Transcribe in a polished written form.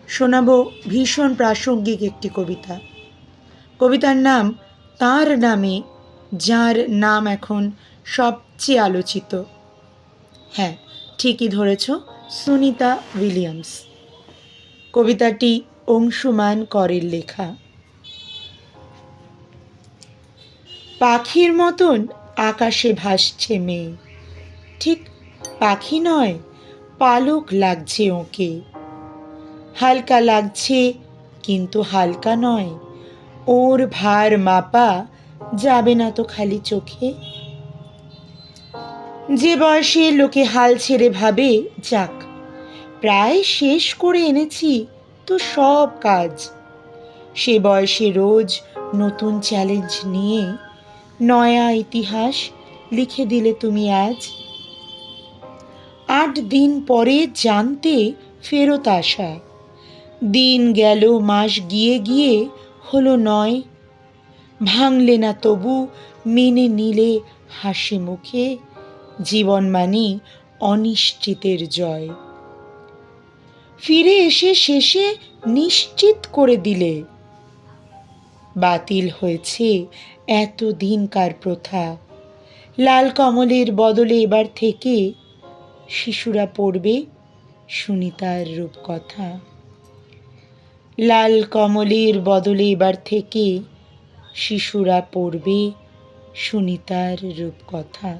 শোনাবো ভীষণ প্রাসঙ্গিক একটি কবিতা। কবিতার নাম তাঁর নামে, যার নাম এখন সবচেয়ে আলোচিত। হ্যাঁ, ঠিকই ধরেছ, সুনিতা উইলিয়ামস। কবিতাটি অংশুমান করের লেখা। পাখির মতন আকাশে ভাসছে মেয়ে, ঠিক পাখি নয়, পালক লাগছে ওকে। হালকা লাগছে কিন্তু হালকা নয়, ওর ভার মাপা যাবে না তো খালি চোখে। যে বয়সে লোকে হাল ছেড়ে ভাবে, যাক প্রায় শেষ করে এনেছি তো সব কাজ, সে বয়সে রোজ নতুন চ্যালেঞ্জ নিয়ে নয়া ইতিহাস লিখে দিলে তুমি আজ। 8 দিন পরে জানতে ফেরত আসা, দিন গেল মাস গিয়ে গিয়ে হলো 9, ভাঙলে না তবু মেনে নিলে হাসি মুখে, জীবন মানে অনিশ্চিতের জয়। ফিরে এসে শেষে নিশ্চিত করে দিলে, বাতিল হয়েছে এতদিনকার প্রথা। লাল কমলের বদলে এবার থেকে শিশুরা পড়বে সুনিতার রূপকথা। লাল কমলের বদলে এবার থেকে শিশুরা পড়বে সুনিতার রূপকথা।